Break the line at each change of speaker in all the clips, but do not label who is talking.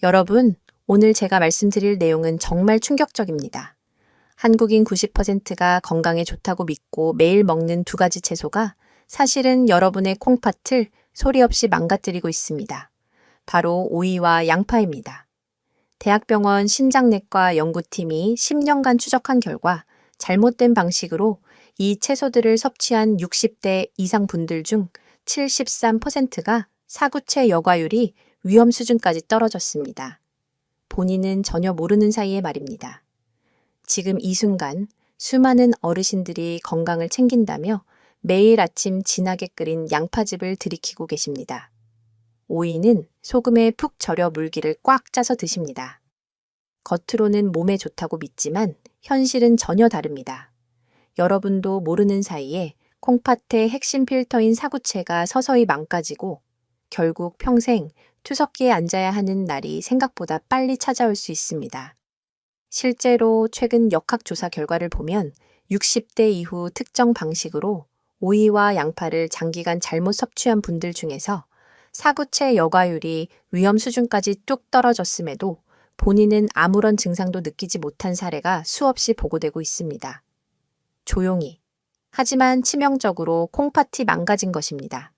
여러분, 오늘 제가 말씀드릴 내용은 정말 충격적입니다. 한국인 90%가 건강에 좋다고 믿고 매일 먹는 두 가지 채소가 사실은 여러분의 콩팥을 소리 없이 망가뜨리고 있습니다. 바로 오이와 양파입니다. 대학병원 신장내과 연구팀이 10년간 추적한 결과 잘못된 방식으로 이 채소들을 섭취한 60대 이상 분들 중 73%가 사구체 여과율이 위험 수준까지 떨어졌습니다. 본인은 전혀 모르는 사이에 말입니다. 지금 이 순간 수많은 어르신들이 건강을 챙긴다며 매일 아침 진하게 끓인 양파즙을 들이키고 계십니다. 오이는 소금에 푹 절여 물기를 꽉 짜서 드십니다. 겉으로는 몸에 좋다고 믿지만 현실은 전혀 다릅니다. 여러분도 모르는 사이에 콩팥의 핵심 필터인 사구체가 서서히 망가지고 결국 평생 투석기에 앉아야 하는 날이 생각보다 빨리 찾아올 수 있습니다. 실제로 최근 역학조사 결과를 보면 60대 이후 특정 방식으로 오이와 양파를 장기간 잘못 섭취한 분들 중에서 사구체 여과율이 위험 수준까지 뚝 떨어졌음에도 본인은 아무런 증상도 느끼지 못한 사례가 수없이 보고되고 있습니다. 조용히, 하지만 치명적으로 콩팥이 망가진 것입니다.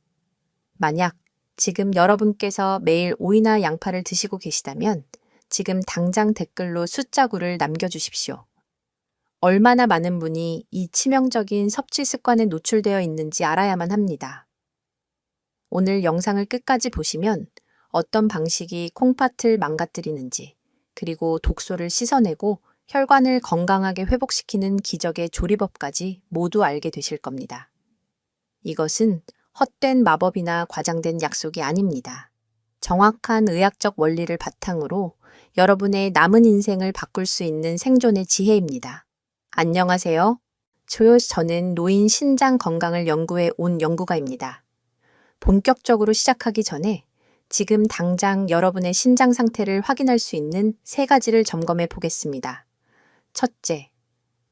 만약 지금 여러분께서 매일 오이나 양파를 드시고 계시다면 지금 당장 댓글로 숫자 9를 남겨주십시오. 얼마나 많은 분이 이 치명적인 섭취 습관에 노출되어 있는지 알아야만 합니다. 오늘 영상을 끝까지 보시면 어떤 방식이 콩팥을 망가뜨리는지, 그리고 독소를 씻어내고 혈관을 건강하게 회복시키는 기적의 조리법까지 모두 알게 되실 겁니다. 이것은 헛된 마법이나 과장된 약속이 아닙니다. 정확한 의학적 원리를 바탕으로 여러분의 남은 인생을 바꿀 수 있는 생존의 지혜입니다. 안녕하세요. 저는 노인 신장 건강을 연구해 온 연구가입니다. 본격적으로 시작하기 전에 지금 당장 여러분의 신장 상태를 확인할 수 있는 3가지를 점검해 보겠습니다. 첫째,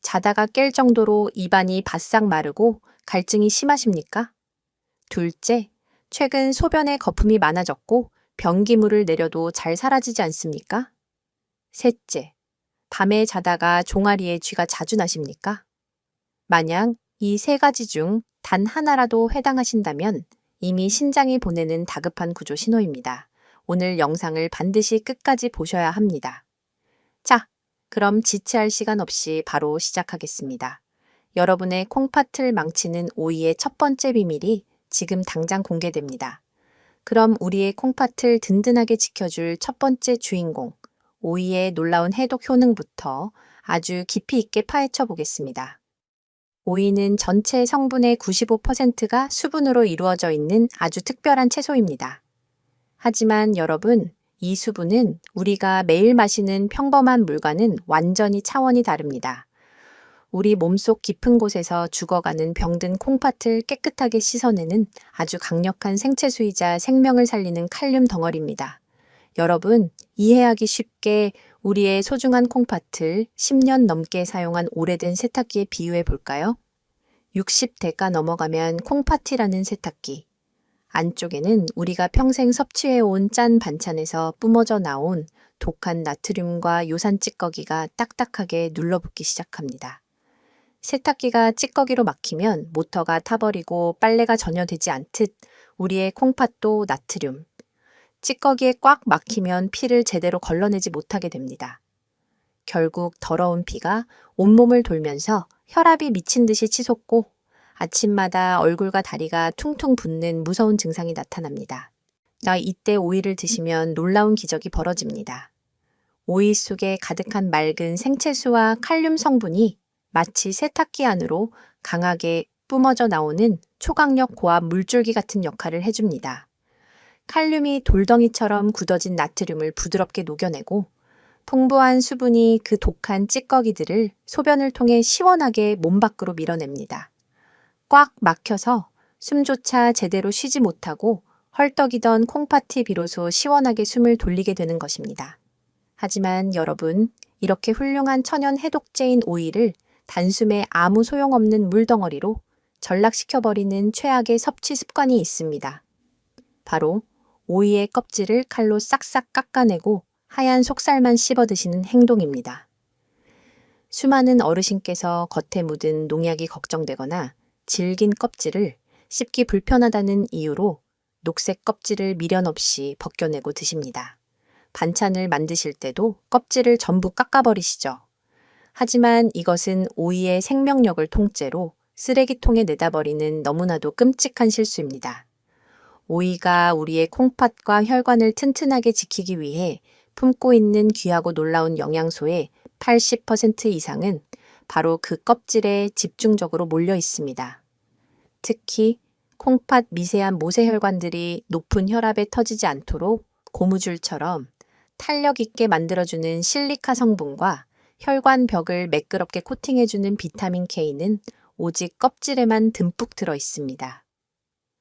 자다가 깰 정도로 입안이 바싹 마르고 갈증이 심하십니까? 둘째, 최근 소변에 거품이 많아졌고 변기물을 내려도 잘 사라지지 않습니까? 셋째, 밤에 자다가 종아리에 쥐가 자주 나십니까? 만약 이 3가지 중 단 하나라도 해당하신다면 이미 신장이 보내는 다급한 구조 신호입니다. 오늘 영상을 반드시 끝까지 보셔야 합니다. 자, 그럼 지체할 시간 없이 바로 시작하겠습니다. 여러분의 콩팥을 망치는 오이의 첫 번째 비밀이 지금 당장 공개됩니다. 그럼 우리의 콩팥을 든든하게 지켜줄 첫 번째 주인공, 오이의 놀라운 해독 효능부터 아주 깊이 있게 파헤쳐 보겠습니다. 오이는 전체 성분의 95%가 수분으로 이루어져 있는 아주 특별한 채소입니다. 하지만 여러분, 이 수분은 우리가 매일 마시는 평범한 물과는 완전히 차원이 다릅니다. 우리 몸속 깊은 곳에서 죽어가는 병든 콩팥을 깨끗하게 씻어내는 아주 강력한 생채수이자 생명을 살리는 칼륨 덩어리입니다. 여러분, 이해하기 쉽게 우리의 소중한 콩팥을 10년 넘게 사용한 오래된 세탁기에 비유해 볼까요? 60대가 넘어가면 콩팥이라는 세탁기. 안쪽에는 우리가 평생 섭취해온 짠 반찬에서 뿜어져 나온 독한 나트륨과 요산 찌꺼기가 딱딱하게 눌러붙기 시작합니다. 세탁기가 찌꺼기로 막히면 모터가 타버리고 빨래가 전혀 되지 않듯 우리의 콩팥도 나트륨, 찌꺼기에 꽉 막히면 피를 제대로 걸러내지 못하게 됩니다. 결국 더러운 피가 온몸을 돌면서 혈압이 미친 듯이 치솟고 아침마다 얼굴과 다리가 퉁퉁 붓는 무서운 증상이 나타납니다. 이때 오이를 드시면 놀라운 기적이 벌어집니다. 오이 속에 가득한 맑은 생채수와 칼륨 성분이 마치 세탁기 안으로 강하게 뿜어져 나오는 초강력 고압 물줄기 같은 역할을 해줍니다. 칼륨이 돌덩이처럼 굳어진 나트륨을 부드럽게 녹여내고 풍부한 수분이 그 독한 찌꺼기들을 소변을 통해 시원하게 몸 밖으로 밀어냅니다. 꽉 막혀서 숨조차 제대로 쉬지 못하고 헐떡이던 콩팥이 비로소 시원하게 숨을 돌리게 되는 것입니다. 하지만 여러분, 이렇게 훌륭한 천연 해독제인 오이를 단숨에 아무 소용없는 물덩어리로 전락시켜버리는 최악의 섭취 습관이 있습니다. 바로 오이의 껍질을 칼로 싹싹 깎아내고 하얀 속살만 씹어 드시는 행동입니다. 수많은 어르신께서 겉에 묻은 농약이 걱정되거나 질긴 껍질을 씹기 불편하다는 이유로 녹색 껍질을 미련 없이 벗겨내고 드십니다. 반찬을 만드실 때도 껍질을 전부 깎아버리시죠. 하지만 이것은 오이의 생명력을 통째로 쓰레기통에 내다버리는 너무나도 끔찍한 실수입니다. 오이가 우리의 콩팥과 혈관을 튼튼하게 지키기 위해 품고 있는 귀하고 놀라운 영양소의 80% 이상은 바로 그 껍질에 집중적으로 몰려 있습니다. 특히 콩팥 미세한 모세혈관들이 높은 혈압에 터지지 않도록 고무줄처럼 탄력 있게 만들어주는 실리카 성분과 혈관 벽을 매끄럽게 코팅해주는 비타민 K는 오직 껍질에만 듬뿍 들어 있습니다.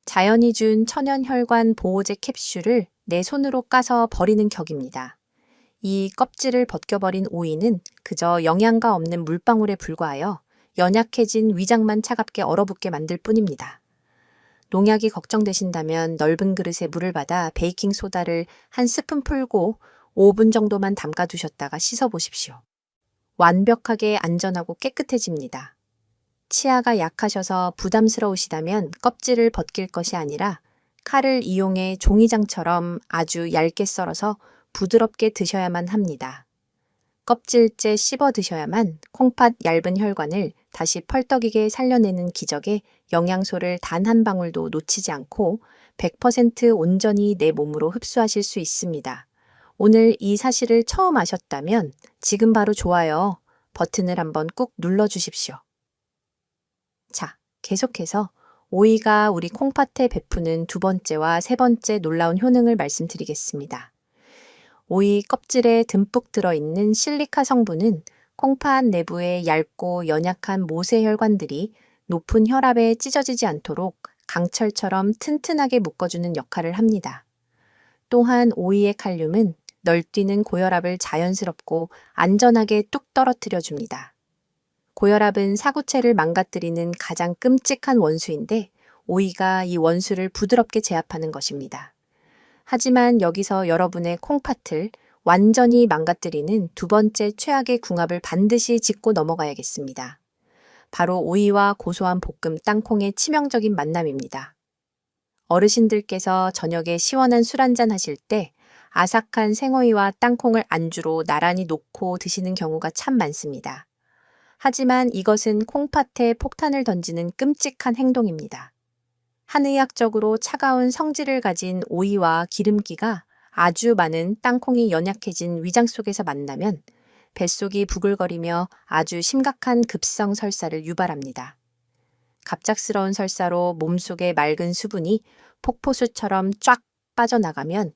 자연이 준 천연 혈관 보호제 캡슐을 내 손으로 까서 버리는 격입니다. 이 껍질을 벗겨버린 오이는 그저 영양가 없는 물방울에 불과하여 연약해진 위장만 차갑게 얼어붙게 만들 뿐입니다. 농약이 걱정되신다면 넓은 그릇에 물을 받아 베이킹소다를 한 스푼 풀고 5분 정도만 담가두셨다가 씻어보십시오. 완벽하게 안전하고 깨끗해집니다. 치아가 약하셔서 부담스러우시다면 껍질을 벗길 것이 아니라 칼을 이용해 종이장처럼 아주 얇게 썰어서 부드럽게 드셔야만 합니다. 껍질째 씹어 드셔야만 콩팥 얇은 혈관을 다시 펄떡이게 살려내는 기적의 영양소를 단 한 방울도 놓치지 않고 100% 온전히 내 몸으로 흡수하실 수 있습니다. 오늘 이 사실을 처음 아셨다면 지금 바로 좋아요 버튼을 한번 꾹 눌러주십시오. 자, 계속해서 오이가 우리 콩팥에 베푸는 두 번째와 세 번째 놀라운 효능을 말씀드리겠습니다. 오이 껍질에 듬뿍 들어있는 실리카 성분은 콩팥 내부의 얇고 연약한 모세혈관들이 높은 혈압에 찢어지지 않도록 강철처럼 튼튼하게 묶어주는 역할을 합니다. 또한 오이의 칼륨은 널뛰는 고혈압을 자연스럽고 안전하게 뚝 떨어뜨려 줍니다. 고혈압은 사구체를 망가뜨리는 가장 끔찍한 원수인데 오이가 이 원수를 부드럽게 제압하는 것입니다. 하지만 여기서 여러분의 콩팥을 완전히 망가뜨리는 두 번째 최악의 궁합을 반드시 짚고 넘어가야겠습니다. 바로 오이와 고소한 볶음 땅콩의 치명적인 만남입니다. 어르신들께서 저녁에 시원한 술 한잔 하실 때 아삭한 생오이와 땅콩을 안주로 나란히 놓고 드시는 경우가 참 많습니다. 하지만 이것은 콩팥에 폭탄을 던지는 끔찍한 행동입니다. 한의학적으로 차가운 성질을 가진 오이와 기름기가 아주 많은 땅콩이 연약해진 위장 속에서 만나면 뱃속이 부글거리며 아주 심각한 급성 설사를 유발합니다. 갑작스러운 설사로 몸속의 맑은 수분이 폭포수처럼 쫙 빠져나가면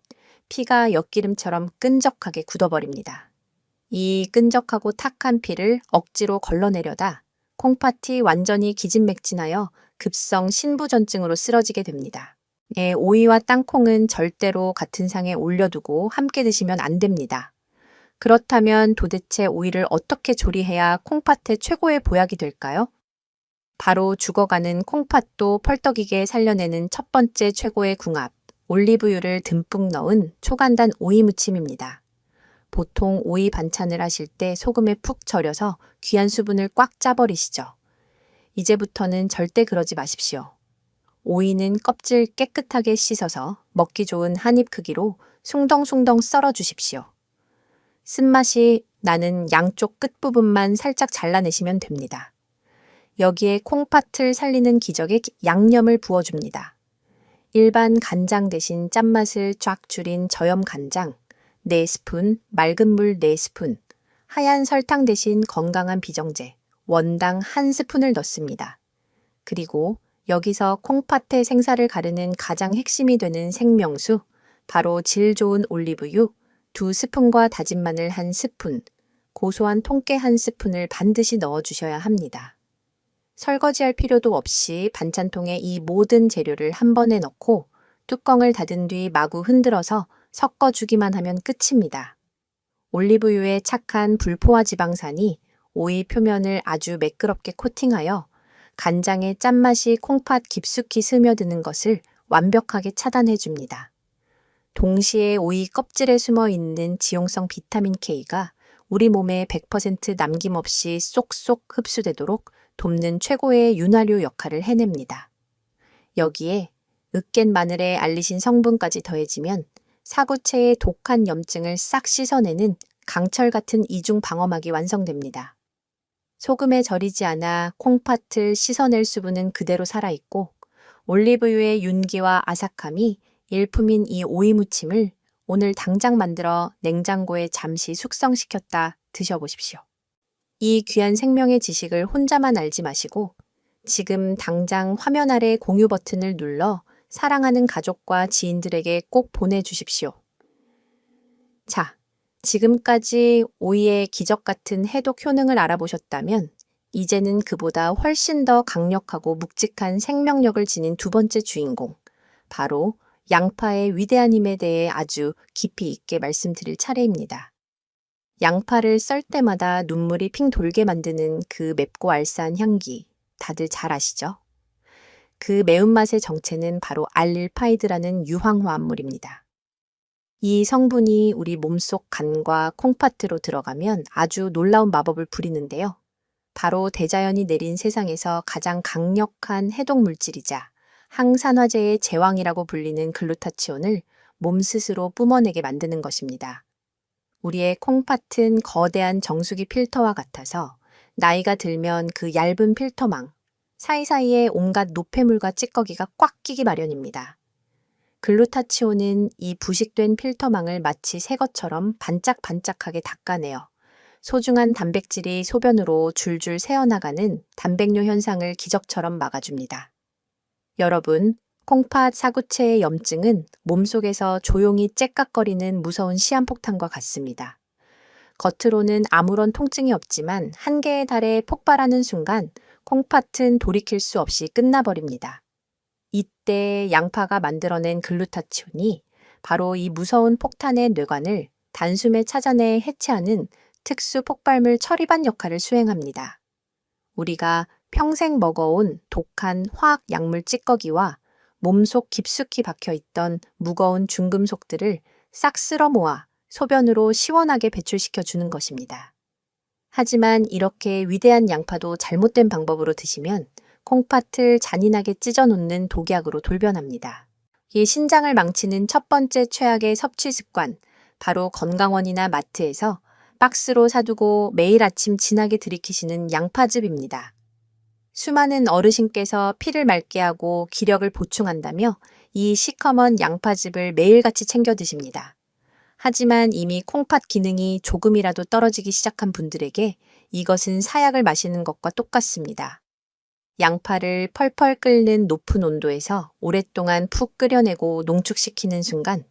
피가 엿기름처럼 끈적하게 굳어버립니다. 이 끈적하고 탁한 피를 억지로 걸러내려다 콩팥이 완전히 기진맥진하여 급성 신부전증으로 쓰러지게 됩니다. 오이와 땅콩은 절대로 같은 상에 올려두고 함께 드시면 안 됩니다. 그렇다면 도대체 오이를 어떻게 조리해야 콩팥의 최고의 보약이 될까요? 바로 죽어가는 콩팥도 펄떡이게 살려내는 첫 번째 최고의 궁합, 올리브유를 듬뿍 넣은 초간단 오이 무침입니다. 보통 오이 반찬을 하실 때 소금에 푹 절여서 귀한 수분을 꽉 짜버리시죠. 이제부터는 절대 그러지 마십시오. 오이는 껍질 깨끗하게 씻어서 먹기 좋은 한 입 크기로 숭덩숭덩 썰어 주십시오. 쓴맛이 나는 양쪽 끝부분만 살짝 잘라내시면 됩니다. 여기에 콩팥을 살리는 기적의 양념을 부어줍니다. 일반 간장 대신 짠맛을 쫙 줄인 저염 간장 4스푼, 맑은 물 4스푼, 하얀 설탕 대신 건강한 비정제, 원당 1스푼을 넣습니다. 그리고 여기서 콩팥의 생사를 가르는 가장 핵심이 되는 생명수, 바로 질 좋은 올리브유 2스푼과 다진 마늘 1스푼, 고소한 통깨 1스푼을 반드시 넣어주셔야 합니다. 설거지할 필요도 없이 반찬통에 이 모든 재료를 한 번에 넣고 뚜껑을 닫은 뒤 마구 흔들어서 섞어주기만 하면 끝입니다. 올리브유의 착한 불포화 지방산이 오이 표면을 아주 매끄럽게 코팅하여 간장의 짠맛이 콩팥 깊숙이 스며드는 것을 완벽하게 차단해줍니다. 동시에 오이 껍질에 숨어 있는 지용성 비타민 K가 우리 몸에 100% 남김없이 쏙쏙 흡수되도록 돕는 최고의 윤활유 역할을 해냅니다. 여기에 으깬 마늘에 알리신 성분까지 더해지면 사구체의 독한 염증을 싹 씻어내는 강철 같은 이중 방어막이 완성됩니다. 소금에 절이지 않아 콩팥을 씻어낼 수분은 그대로 살아있고 올리브유의 윤기와 아삭함이 일품인 이 오이 무침을 오늘 당장 만들어 냉장고에 잠시 숙성시켰다 드셔보십시오. 이 귀한 생명의 지식을 혼자만 알지 마시고 지금 당장 화면 아래 공유 버튼을 눌러 사랑하는 가족과 지인들에게 꼭 보내주십시오. 자, 지금까지 오이의 기적 같은 해독 효능을 알아보셨다면 이제는 그보다 훨씬 더 강력하고 묵직한 생명력을 지닌 두 번째 주인공, 바로 양파의 위대한 힘에 대해 아주 깊이 있게 말씀드릴 차례입니다. 양파를 썰 때마다 눈물이 핑 돌게 만드는 그 맵고 알싸한 향기, 다들 잘 아시죠? 그 매운맛의 정체는 바로 알릴파이드라는 유황화합물입니다. 이 성분이 우리 몸속 간과 콩팥으로 들어가면 아주 놀라운 마법을 부리는데요. 바로 대자연이 내린 세상에서 가장 강력한 해독 물질이자 항산화제의 제왕이라고 불리는 글루타치온을 몸 스스로 뿜어내게 만드는 것입니다. 우리의 콩팥은 거대한 정수기 필터와 같아서 나이가 들면 그 얇은 필터망, 사이사이에 온갖 노폐물과 찌꺼기가 꽉 끼기 마련입니다. 글루타치온은 이 부식된 필터망을 마치 새 것처럼 반짝반짝하게 닦아내어 소중한 단백질이 소변으로 줄줄 새어나가는 단백뇨 현상을 기적처럼 막아줍니다. 여러분, 콩팥 사구체의 염증은 몸속에서 조용히 째깍거리는 무서운 시한폭탄과 같습니다. 겉으로는 아무런 통증이 없지만 한계에 달해 폭발하는 순간 콩팥은 돌이킬 수 없이 끝나버립니다. 이때 양파가 만들어낸 글루타치온이 바로 이 무서운 폭탄의 뇌관을 단숨에 찾아내 해체하는 특수 폭발물 처리반 역할을 수행합니다. 우리가 평생 먹어온 독한 화학 약물 찌꺼기와 몸속 깊숙이 박혀있던 무거운 중금속들을 싹 쓸어 모아 소변으로 시원하게 배출시켜 주는 것입니다. 하지만 이렇게 위대한 양파도 잘못된 방법으로 드시면 콩팥을 잔인하게 찢어놓는 독약으로 돌변합니다. 이 신장을 망치는 첫 번째 최악의 섭취 습관, 바로 건강원이나 마트에서 박스로 사두고 매일 아침 진하게 들이키시는 양파즙입니다. 수많은 어르신께서 피를 맑게 하고 기력을 보충한다며 이 시커먼 양파즙을 매일같이 챙겨 드십니다. 하지만 이미 콩팥 기능이 조금이라도 떨어지기 시작한 분들에게 이것은 사약을 마시는 것과 똑같습니다. 양파를 펄펄 끓는 높은 온도에서 오랫동안 푹 끓여내고 농축시키는 순간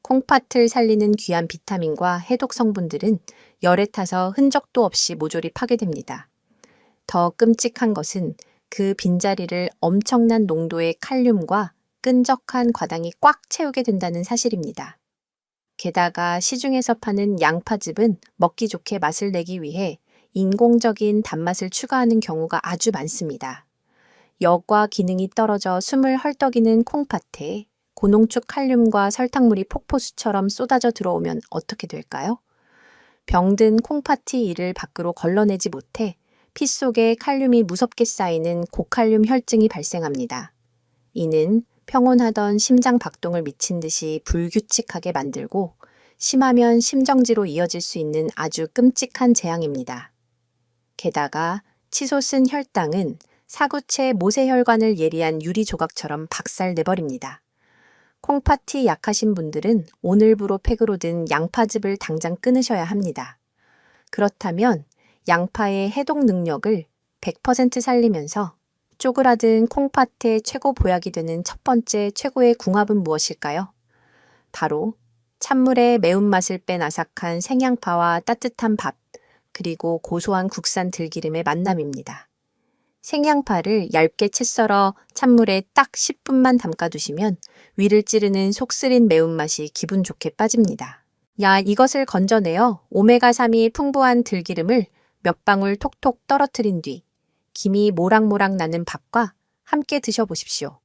콩팥을 살리는 귀한 비타민과 해독 성분들은 열에 타서 흔적도 없이 모조리 파괴됩니다. 더 끔찍한 것은 그 빈자리를 엄청난 농도의 칼륨과 끈적한 과당이 꽉 채우게 된다는 사실입니다. 게다가 시중에서 파는 양파즙은 먹기 좋게 맛을 내기 위해 인공적인 단맛을 추가하는 경우가 아주 많습니다. 역과 기능이 떨어져 숨을 헐떡이는 콩팥에 고농축 칼륨과 설탕물이 폭포수처럼 쏟아져 들어오면 어떻게 될까요? 병든 콩팥이 이를 밖으로 걸러내지 못해 피 속에 칼륨이 무섭게 쌓이는 고칼륨 혈증이 발생합니다. 이는 평온하던 심장 박동을 미친 듯이 불규칙하게 만들고 심하면 심정지로 이어질 수 있는 아주 끔찍한 재앙입니다. 게다가 치솟은 혈당은 사구체 모세혈관을 예리한 유리 조각처럼 박살내버립니다. 콩팥이 약하신 분들은 오늘부로 팩으로 든 양파즙을 당장 끊으셔야 합니다. 그렇다면 양파의 해독 능력을 100% 살리면서 쪼그라든 콩팥의 최고 보약이 되는 첫 번째 최고의 궁합은 무엇일까요? 바로 찬물에 매운맛을 뺀 아삭한 생양파와 따뜻한 밥, 그리고 고소한 국산 들기름의 만남입니다. 생양파를 얇게 채 썰어 찬물에 딱 10분만 담가두시면 위를 찌르는 속쓰린 매운맛이 기분 좋게 빠집니다. 이것을 건져내어 오메가3이 풍부한 들기름을 몇 방울 톡톡 떨어뜨린 뒤 김이 모락모락 나는 밥과 함께 드셔보십시오.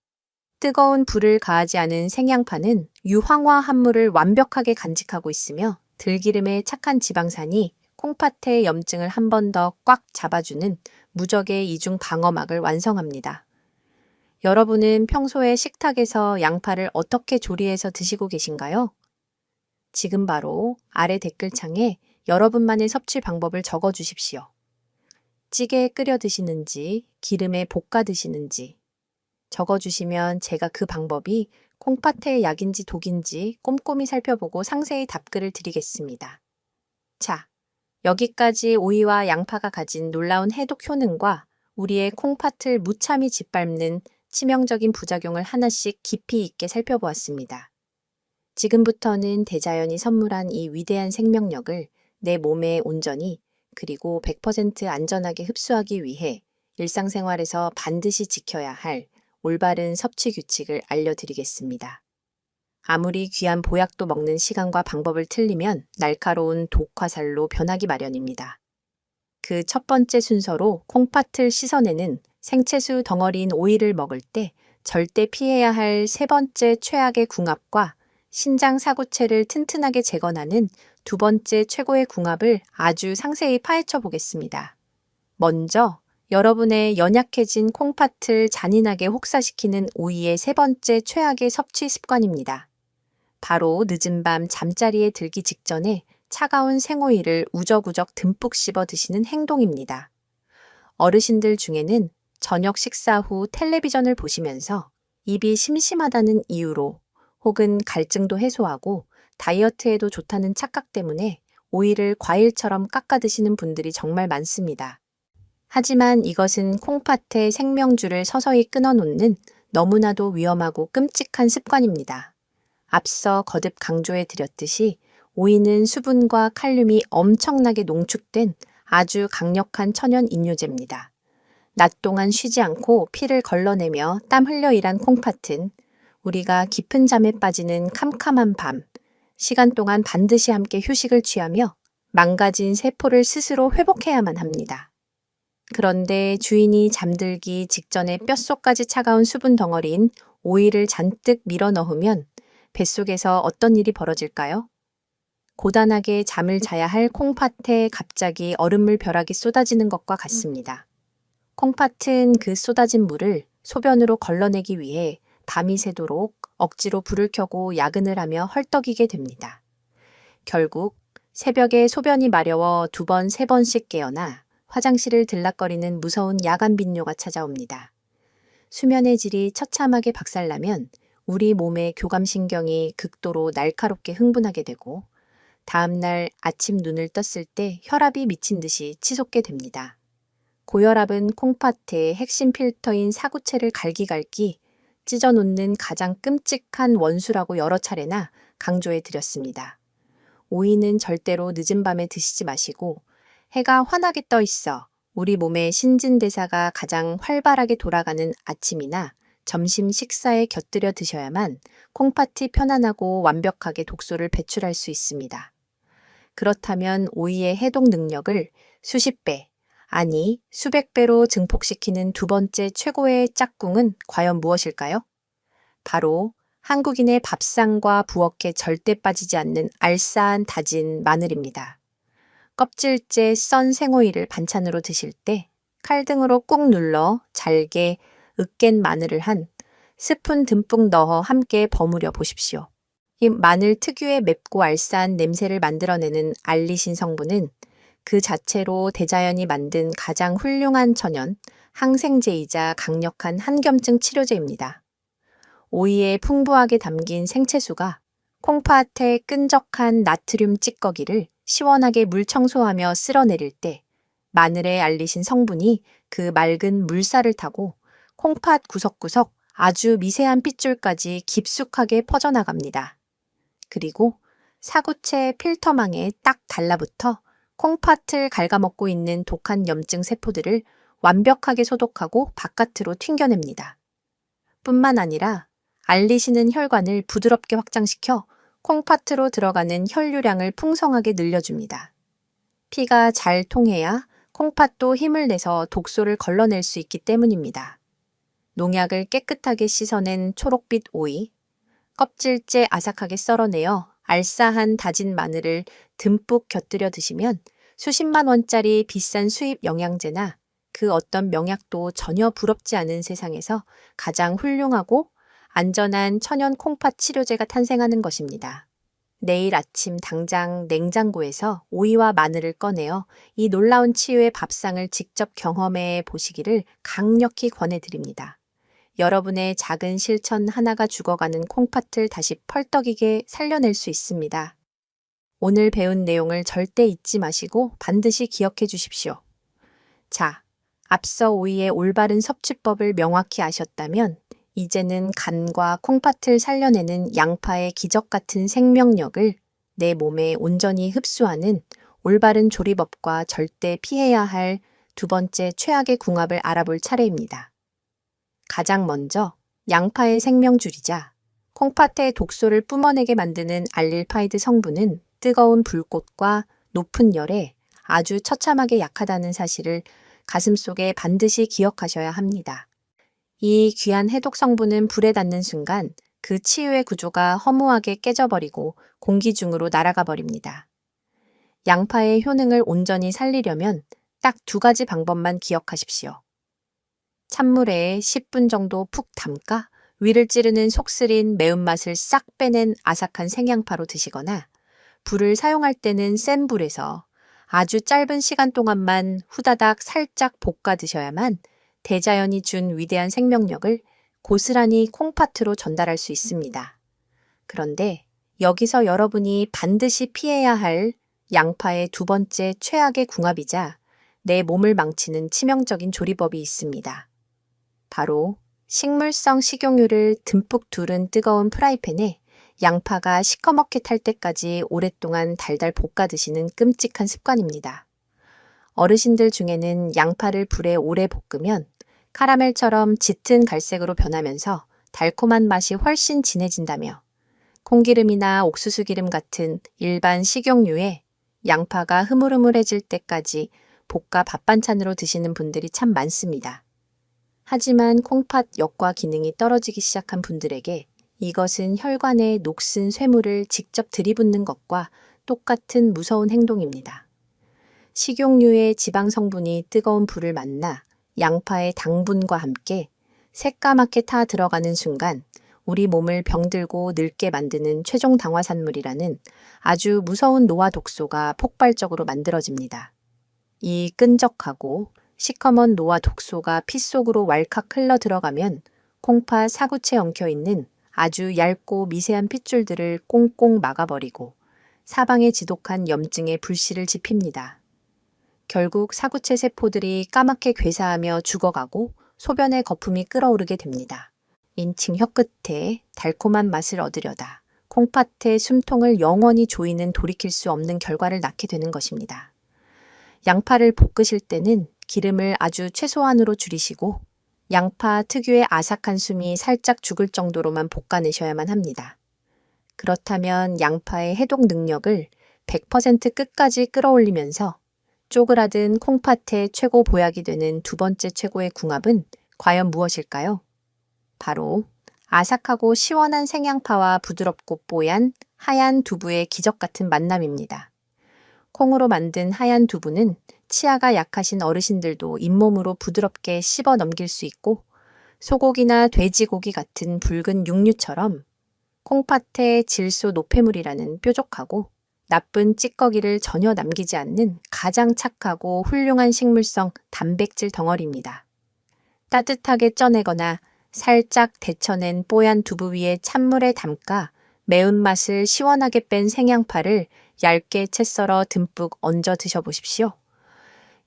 뜨거운 불을 가하지 않은 생양파는 유황화 합물을 완벽하게 간직하고 있으며 들기름의 착한 지방산이 콩팥의 염증을 한 번 더 꽉 잡아주는 무적의 이중 방어막을 완성합니다. 여러분은 평소에 식탁에서 양파를 어떻게 조리해서 드시고 계신가요? 지금 바로 아래 댓글창에 여러분만의 섭취 방법을 적어 주십시오. 찌개에 끓여 드시는지, 기름에 볶아 드시는지 적어 주시면 제가 그 방법이 콩팥의 약인지 독인지 꼼꼼히 살펴보고 상세히 답글을 드리겠습니다. 자, 여기까지 오이와 양파가 가진 놀라운 해독 효능과 우리의 콩팥을 무참히 짓밟는 치명적인 부작용을 하나씩 깊이 있게 살펴보았습니다. 지금부터는 대자연이 선물한 이 위대한 생명력을 내 몸에 온전히 그리고 100% 안전하게 흡수하기 위해 일상생활에서 반드시 지켜야 할 올바른 섭취 규칙을 알려드리겠습니다. 아무리 귀한 보약도 먹는 시간과 방법을 틀리면 날카로운 독화살로 변하기 마련입니다. 그 첫 번째 순서로 콩팥을 씻어내는 생채수 덩어리인 오이를 먹을 때 절대 피해야 할 세 번째 최악의 궁합과 신장 사구체를 튼튼하게 재건하는 두 번째 최고의 궁합을 아주 상세히 파헤쳐 보겠습니다. 먼저 여러분의 연약해진 콩팥을 잔인하게 혹사시키는 오이의 세 번째 최악의 섭취 습관입니다. 바로 늦은 밤 잠자리에 들기 직전에 차가운 생오이를 우적우적 듬뿍 씹어 드시는 행동입니다. 어르신들 중에는 저녁 식사 후 텔레비전을 보시면서 입이 심심하다는 이유로 혹은 갈증도 해소하고 다이어트에도 좋다는 착각 때문에 오이를 과일처럼 깎아 드시는 분들이 정말 많습니다. 하지만 이것은 콩팥의 생명줄을 서서히 끊어놓는 너무나도 위험하고 끔찍한 습관입니다. 앞서 거듭 강조해 드렸듯이 오이는 수분과 칼륨이 엄청나게 농축된 아주 강력한 천연 인뇨제입니다. 낮 동안 쉬지 않고 피를 걸러내며 땀 흘려 일한 콩팥은 우리가 깊은 잠에 빠지는 캄캄한 밤, 시간 동안 반드시 함께 휴식을 취하며 망가진 세포를 스스로 회복해야만 합니다. 그런데 주인이 잠들기 직전에 뼛속까지 차가운 수분 덩어리인 오이를 잔뜩 밀어 넣으면 뱃속에서 어떤 일이 벌어질까요? 고단하게 잠을 자야 할 콩팥에 갑자기 얼음물 벼락이 쏟아지는 것과 같습니다. 콩팥은 그 쏟아진 물을 소변으로 걸러내기 위해 밤이 새도록 억지로 불을 켜고 야근을 하며 헐떡이게 됩니다. 결국 새벽에 소변이 마려워 2번, 3번씩 깨어나 화장실을 들락거리는 무서운 야간 빈뇨가 찾아옵니다. 수면의 질이 처참하게 박살나면 우리 몸의 교감신경이 극도로 날카롭게 흥분하게 되고 다음날 아침 눈을 떴을 때 혈압이 미친 듯이 치솟게 됩니다. 고혈압은 콩팥의 핵심 필터인 사구체를 갈기갈기 찢어놓는 가장 끔찍한 원수라고 여러 차례나 강조해 드렸습니다. 오이는 절대로 늦은 밤에 드시지 마시고 해가 환하게 떠 있어 우리 몸의 신진대사가 가장 활발하게 돌아가는 아침이나 점심 식사에 곁들여 드셔야만 콩팥이 편안하고 완벽하게 독소를 배출할 수 있습니다. 그렇다면 오이의 해독 능력을 수십 배, 아니 수백 배로 증폭시키는 두 번째 최고의 짝꿍은 과연 무엇일까요? 바로 한국인의 밥상과 부엌에 절대 빠지지 않는 알싸한 다진 마늘입니다. 껍질째 썬 생오이를 반찬으로 드실 때 칼등으로 꾹 눌러 잘게 으깬 마늘을 한 스푼 듬뿍 넣어 함께 버무려 보십시오. 이 마늘 특유의 맵고 알싸한 냄새를 만들어내는 알리신 성분은 그 자체로 대자연이 만든 가장 훌륭한 천연, 항생제이자 강력한 한겸증 치료제입니다. 오이에 풍부하게 담긴 생채수가 콩팥의 끈적한 나트륨 찌꺼기를 시원하게 물 청소하며 쓸어내릴 때 마늘에 알리신 성분이 그 맑은 물살을 타고 콩팥 구석구석 아주 미세한 핏줄까지 깊숙하게 퍼져나갑니다. 그리고 사구체 필터망에 딱 달라붙어 콩팥을 갉아먹고 있는 독한 염증 세포들을 완벽하게 소독하고 바깥으로 튕겨냅니다. 뿐만 아니라 알리시는 혈관을 부드럽게 확장시켜 콩팥으로 들어가는 혈류량을 풍성하게 늘려줍니다. 피가 잘 통해야 콩팥도 힘을 내서 독소를 걸러낼 수 있기 때문입니다. 농약을 깨끗하게 씻어낸 초록빛 오이, 껍질째 아삭하게 썰어내어 알싸한 다진 마늘을 듬뿍 곁들여 드시면 수십만 원짜리 비싼 수입 영양제나 그 어떤 명약도 전혀 부럽지 않은 세상에서 가장 훌륭하고 안전한 천연 콩팥 치료제가 탄생하는 것입니다. 내일 아침 당장 냉장고에서 오이와 마늘을 꺼내어 이 놀라운 치유의 밥상을 직접 경험해 보시기를 강력히 권해드립니다. 여러분의 작은 실천 하나가 죽어가는 콩팥을 다시 펄떡이게 살려낼 수 있습니다. 오늘 배운 내용을 절대 잊지 마시고 반드시 기억해 주십시오. 자, 앞서 오이의 올바른 섭취법을 명확히 아셨다면 이제는 간과 콩팥을 살려내는 양파의 기적 같은 생명력을 내 몸에 온전히 흡수하는 올바른 조리법과 절대 피해야 할 두 번째 최악의 궁합을 알아볼 차례입니다. 가장 먼저 양파의 생명줄이자 콩팥의 독소를 뿜어내게 만드는 알릴파이드 성분은 뜨거운 불꽃과 높은 열에 아주 처참하게 약하다는 사실을 가슴속에 반드시 기억하셔야 합니다. 이 귀한 해독 성분은 불에 닿는 순간 그 치유의 구조가 허무하게 깨져버리고 공기 중으로 날아가 버립니다. 양파의 효능을 온전히 살리려면 딱 두 가지 방법만 기억하십시오. 찬물에 10분 정도 푹 담가 위를 찌르는 속쓰린 매운맛을 싹 빼낸 아삭한 생양파로 드시거나 불을 사용할 때는 센 불에서 아주 짧은 시간 동안만 후다닥 살짝 볶아 드셔야만 대자연이 준 위대한 생명력을 고스란히 콩팥으로 전달할 수 있습니다. 그런데 여기서 여러분이 반드시 피해야 할 양파의 두 번째 최악의 궁합이자 내 몸을 망치는 치명적인 조리법이 있습니다. 바로 식물성 식용유를 듬뿍 두른 뜨거운 프라이팬에 양파가 시커멓게 탈 때까지 오랫동안 달달 볶아 드시는 끔찍한 습관입니다. 어르신들 중에는 양파를 불에 오래 볶으면 카라멜처럼 짙은 갈색으로 변하면서 달콤한 맛이 훨씬 진해진다며 콩기름이나 옥수수 기름 같은 일반 식용유에 양파가 흐물흐물해질 때까지 볶아 밥 반찬으로 드시는 분들이 참 많습니다. 하지만 콩팥 역과 기능이 떨어지기 시작한 분들에게 이것은 혈관에 녹슨 쇠물을 직접 들이붓는 것과 똑같은 무서운 행동입니다. 식용유의 지방 성분이 뜨거운 불을 만나 양파의 당분과 함께 새까맣게 타 들어가는 순간 우리 몸을 병들고 늙게 만드는 최종 당화산물이라는 아주 무서운 노화 독소가 폭발적으로 만들어집니다. 이 끈적하고 시커먼 노화 독소가 피 속으로 왈칵 흘러 들어가면 콩팥 사구체에 엉켜있는 아주 얇고 미세한 핏줄들을 꽁꽁 막아버리고 사방에 지독한 염증의 불씨를 지핍니다. 결국 사구체 세포들이 까맣게 괴사하며 죽어가고 소변의 거품이 끓어오르게 됩니다. 인칭 혀끝에 달콤한 맛을 얻으려다 콩팥의 숨통을 영원히 조이는 돌이킬 수 없는 결과를 낳게 되는 것입니다. 양파를 볶으실 때는 기름을 아주 최소한으로 줄이시고 양파 특유의 아삭한 숨이 살짝 죽을 정도로만 볶아내셔야만 합니다. 그렇다면 양파의 해독 능력을 100% 끝까지 끌어올리면서 쪼그라든 콩팥의 최고 보약이 되는 두 번째 최고의 궁합은 과연 무엇일까요? 바로 아삭하고 시원한 생양파와 부드럽고 뽀얀 하얀 두부의 기적 같은 만남입니다. 콩으로 만든 하얀 두부는 치아가 약하신 어르신들도 잇몸으로 부드럽게 씹어 넘길 수 있고 소고기나 돼지고기 같은 붉은 육류처럼 콩팥의 질소 노폐물이라는 뾰족하고 나쁜 찌꺼기를 전혀 남기지 않는 가장 착하고 훌륭한 식물성 단백질 덩어리입니다. 따뜻하게 쪄내거나 살짝 데쳐낸 뽀얀 두부 위에 찬물에 담가 매운맛을 시원하게 뺀 생양파를 얇게 채 썰어 듬뿍 얹어 드셔보십시오.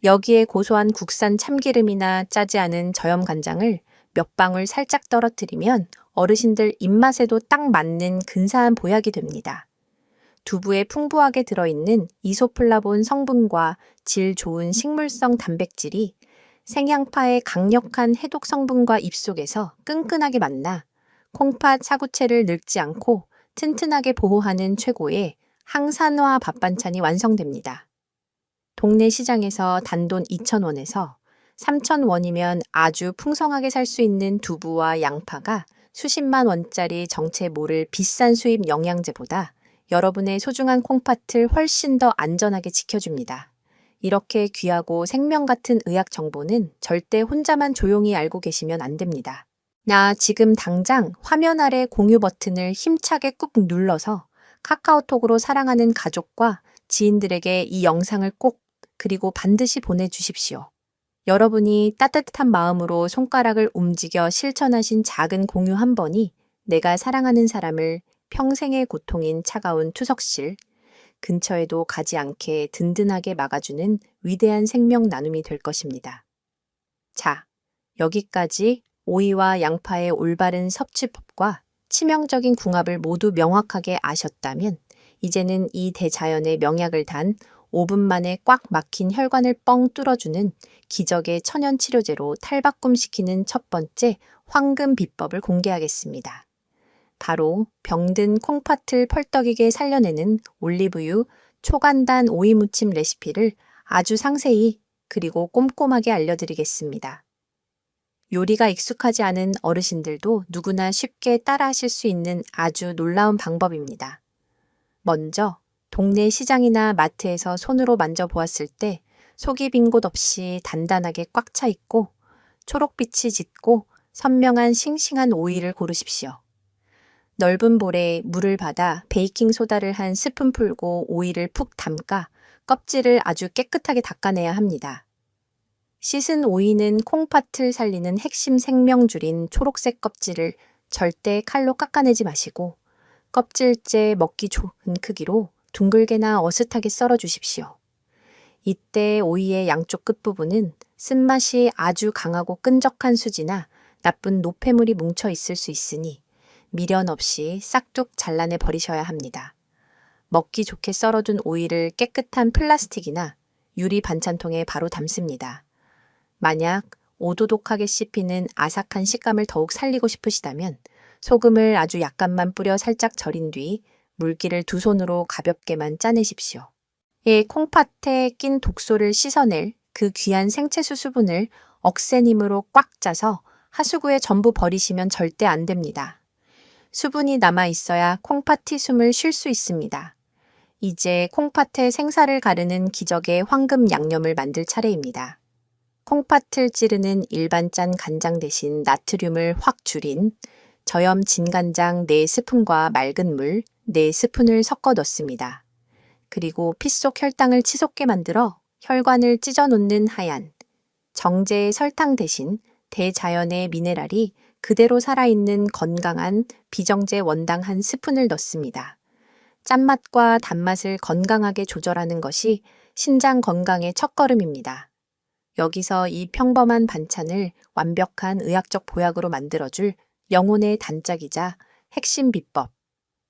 여기에 고소한 국산 참기름이나 짜지 않은 저염 간장을 몇 방울 살짝 떨어뜨리면 어르신들 입맛에도 딱 맞는 근사한 보약이 됩니다. 두부에 풍부하게 들어있는 이소플라본 성분과 질 좋은 식물성 단백질이 생양파의 강력한 해독 성분과 입속에서 끈끈하게 만나 콩팥 사구체를 늙지 않고 튼튼하게 보호하는 최고의 항산화 밥 반찬이 완성됩니다. 동네 시장에서 단돈 2,000원에서 3,000원이면 아주 풍성하게 살 수 있는 두부와 양파가 수십만 원짜리 정체 모를 비싼 수입 영양제보다 여러분의 소중한 콩팥을 훨씬 더 안전하게 지켜줍니다. 이렇게 귀하고 생명 같은 의학 정보는 절대 혼자만 조용히 알고 계시면 안 됩니다. 나 지금 당장 화면 아래 공유 버튼을 힘차게 꾹 눌러서 카카오톡으로 사랑하는 가족과 지인들에게 이 영상을 꼭 그리고 반드시 보내주십시오. 여러분이 따뜻한 마음으로 손가락을 움직여 실천하신 작은 공유 한 번이 내가 사랑하는 사람을 평생의 고통인 차가운 투석실 근처에도 가지 않게 든든하게 막아주는 위대한 생명 나눔이 될 것입니다. 자, 여기까지 오이와 양파의 올바른 섭취법과 치명적인 궁합을 모두 명확하게 아셨다면 이제는 이 대자연의 명약을 단 5분 만에 꽉 막힌 혈관을 뻥 뚫어주는 기적의 천연 치료제로 탈바꿈시키는 첫 번째 황금 비법을 공개하겠습니다. 바로 병든 콩팥을 펄떡이게 살려내는 올리브유 초간단 오이 무침 레시피를 아주 상세히 그리고 꼼꼼하게 알려드리겠습니다. 요리가 익숙하지 않은 어르신들도 누구나 쉽게 따라하실 수 있는 아주 놀라운 방법입니다. 먼저 동네 시장이나 마트에서 손으로 만져보았을 때 속이 빈 곳 없이 단단하게 꽉 차 있고 초록빛이 짙고 선명한 싱싱한 오이를 고르십시오. 넓은 볼에 물을 받아 베이킹소다를 한 스푼 풀고 오이를 푹 담가 껍질을 아주 깨끗하게 닦아내야 합니다. 씻은 오이는 콩팥을 살리는 핵심 생명줄인 초록색 껍질을 절대 칼로 깎아내지 마시고 껍질째 먹기 좋은 크기로 둥글게나 어슷하게 썰어 주십시오. 이때 오이의 양쪽 끝부분은 쓴맛이 아주 강하고 끈적한 수지나 나쁜 노폐물이 뭉쳐 있을 수 있으니 미련 없이 싹둑 잘라내 버리셔야 합니다. 먹기 좋게 썰어둔 오이를 깨끗한 플라스틱이나 유리 반찬통에 바로 담습니다. 만약 오도독하게 씹히는 아삭한 식감을 더욱 살리고 싶으시다면 소금을 아주 약간만 뿌려 살짝 절인 뒤 물기를 두 손으로 가볍게만 짜내십시오. 이 콩팥에 낀 독소를 씻어낼 그 귀한 생채수 수분을 억센 힘으로 꽉 짜서 하수구에 전부 버리시면 절대 안 됩니다. 수분이 남아 있어야 콩팥이 숨을 쉴 수 있습니다. 이제 콩팥에 생사를 가르는 기적의 황금 양념을 만들 차례입니다. 콩팥을 찌르는 일반 짠 간장 대신 나트륨을 확 줄인 저염 진간장 4스푼과 맑은 물 4스푼을 섞어 넣습니다. 그리고 피 속 혈당을 치솟게 만들어 혈관을 찢어 놓는 하얀 정제의 설탕 대신 대자연의 미네랄이 그대로 살아있는 건강한 비정제 원당 1스푼을 넣습니다. 짠맛과 단맛을 건강하게 조절하는 것이 신장 건강의 첫걸음입니다. 여기서 이 평범한 반찬을 완벽한 의학적 보약으로 만들어줄 영혼의 단짝이자 핵심 비법,